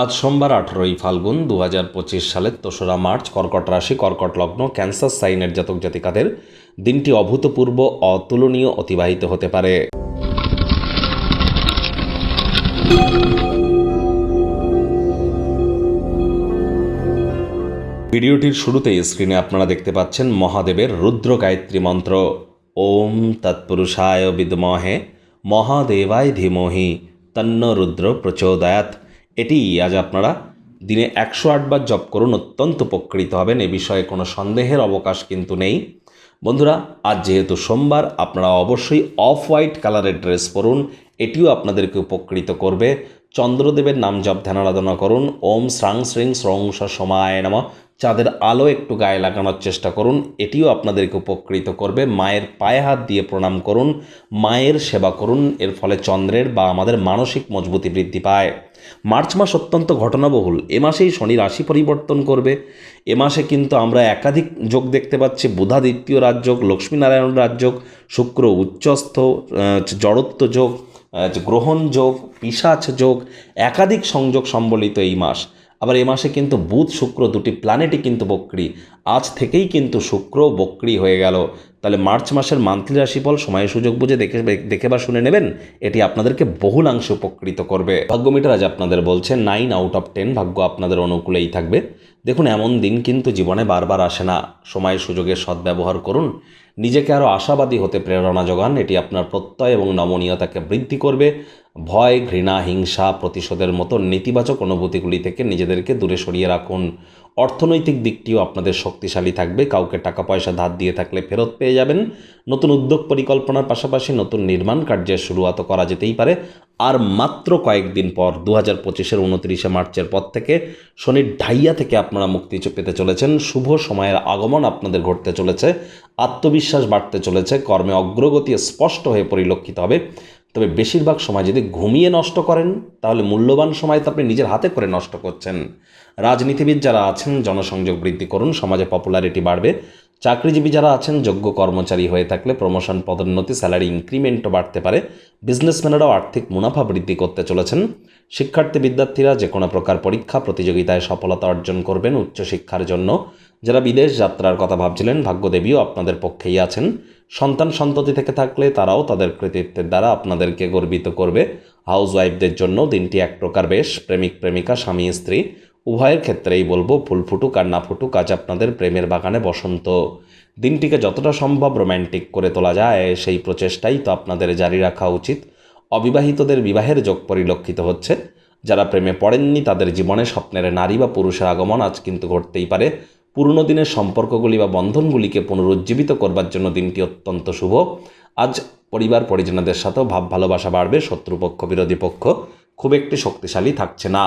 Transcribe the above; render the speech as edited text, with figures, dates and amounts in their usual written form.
আজ সোমবার 18ই ফাল্গুন 2025 সালের 3রা মার্চ, কর্কট রাশি, কর্কট লগ্ন, ক্যান্সার সাইনের জাতক জাতিকাদের দিনটি অভূতপূর্ব, অতুলনীয় অতিবাহিত হতে পারে। ভিডিওটির শুরুতেই স্ক্রিনে আপনারা দেখতে পাচ্ছেন মহাদেবের রুদ্র গায়ত্রী মন্ত্র। ওম তৎপুরুষায় বিদ্মহে মহাদেবায় ধীমহি তন্ন রুদ্র প্রচোদয়াৎ। এটি আজ আপনারা দিনে 108 বার জপ করুন, অত্যন্ত উপকৃত হবেন, এ বিষয়ে কোনো সন্দেহের অবকাশ কিন্তু নেই। বন্ধুরা, আজ যেহেতু সোমবার, আপনারা অবশ্যই অফ হোয়াইট কালারের ড্রেস পরুন, এটিও আপনাদেরকে উপকৃত করবে। চন্দ্রদেবের নাম জপ ধ্যান আরাধনা করুন। ওম শ্রাং শ্রীং স্রং সমায় নমঃ। চাঁদের আলো একটু গায়ে লাগানোর চেষ্টা করুন, এটিও আপনাদেরকে উপকৃত করবে। মায়ের পায়ে হাত দিয়ে প্রণাম করুন, মায়ের সেবা করুন, এর ফলে চন্দ্রের বা আমাদের মানসিক মজবুতি বৃদ্ধি পায়। মার্চ মাস অত্যন্ত ঘটনাবহুল। এ মাসেই শনি রাশি পরিবর্তন করবে। এ মাসে কিন্তু আমরা একাধিক যোগ দেখতে পাচ্ছি। বুধা দ্বিতীয় রাজযোগ, লক্ষ্মীনারায়ণ রাজযোগ, শুক্র উচ্চস্থ, জড়ত্ব যোগ, গ্রহণ যোগ, পিশাচ যোগ, একাধিক সংযোগ সম্বলিত এই মাস। আবার এ মাসে কিন্তু বুধ শুক্র দুটি প্ল্যানেটই কিন্তু বক্রী। আজ থেকেই কিন্তু শুক্র বক্রী হয়ে গেল। তাহলে মার্চ মাসের মান্থলি রাশিফল সময় সুযোগ বুঝে দেখে বা শুনে নেবেন, এটি আপনাদেরকে বহুলাংশে উপকৃত করবে। ভাগ্য মিটার আজ আপনাদের বলছে 9 আউট অফ 10 ভাগ্য আপনাদের অনুকূলেই থাকবে। দেখুন, এমন দিন কিন্তু জীবনে বারবার আসে না। সময় সুযোগের সদ্ব্যবহার করুন, নিজেকে আরও আশাবাদী হতে প্রেরণা যোগান, এটি আপনার প্রত্যয় এবং নমনীয়তাকে বৃদ্ধি করবে। ভয়, ঘৃণা, হিংসা, প্রতিশোধের মতো নেতিবাচক অনুভূতিগুলি থেকে নিজেদেরকে দূরে সরিয়ে রাখুন। অর্থনৈতিক দিকটিও আপনাদের শক্তিশালী থাকবে। কাউকে টাকা পয়সা ধার দিয়ে থাকলে ফেরত পেয়ে যাবেন। নতুন উদ্যোগ পরিকল্পনার পাশাপাশি নতুন নির্মাণ কার্যের শুরুয়াতও করা যেতেই পারে। আর মাত্র কয়েকদিন পর 2025-এর 29শে মার্চের পর থেকে শনির ঢাইয়া থেকে আপনারা মুক্তি পেতে চলেছেন। শুভ সময়ের আগমন আপনাদের ঘটতে চলেছে। আত্মবিশ্বাস বাড়তে চলেছে। কর্মে অগ্রগতি স্পষ্ট হয়ে পরিলক্ষিত হবে। তবে বেশিরভাগ সময় যদি ঘুমিয়ে নষ্ট করেন, তাহলে মূল্যবান সময় তো আপনি নিজের হাতে করে নষ্ট করছেন। রাজনীতিবিদ যারা আছেন, জনসংযোগ বৃদ্ধি করুন, সমাজে পপুলারিটি বাড়বে। চাকরিজীবী যারা আছেন, যোগ্য কর্মচারী হয়ে থাকলে প্রমোশন, পদোন্নতি, স্যালারি ইনক্রিমেন্টও বাড়তে পারে। বিজনেসম্যানেরাও আর্থিক মুনাফা বৃদ্ধি করতে চলেছেন। শিক্ষার্থী বিদ্যার্থীরা যে কোনো প্রকার পরীক্ষা প্রতিযোগিতায় সফলতা অর্জন করবেন উচ্চশিক্ষার জন্য। যারা বিদেশ যাত্রার কথা ভাবছিলেন, ভাগ্যদেবীও আপনাদের পক্ষেই আছেন। সন্তান সন্ততি থেকে থাকলে তারাও তাদের কৃতিত্বের দ্বারা আপনাদেরকে গর্বিত করবে। হাউস ওয়াইফদের জন্য দিনটি এক প্রকার বেশ। প্রেমিক প্রেমিকা, স্বামী স্ত্রী উভয়ের ক্ষেত্রেই বলবো, ফুল ফুটুক আর না ফুটুক, আজ আপনাদের প্রেমের বাগানে বসন্ত। দিনটিকে যতটা সম্ভব রোম্যান্টিক করে তোলা যায়, সেই প্রচেষ্টাই তো আপনাদের জারি রাখা উচিত। অবিবাহিতদের বিবাহের যোগ পরিলক্ষিত হচ্ছে। যারা প্রেমে পড়েননি, তাদের জীবনে স্বপ্নের নারী বা পুরুষের আগমন আজ কিন্তু ঘটতেই পারে। পুরনো দিনের সম্পর্কগুলি বা বন্ধনগুলিকে পুনরুজ্জীবিত করবার জন্য দিনটি অত্যন্ত শুভ। আজ পরিবার পরিজনদের সাথেও ভাব ভালোবাসা বাড়বে। শত্রুপক্ষ, বিরোধী পক্ষ খুব একটি শক্তিশালী থাকছে না।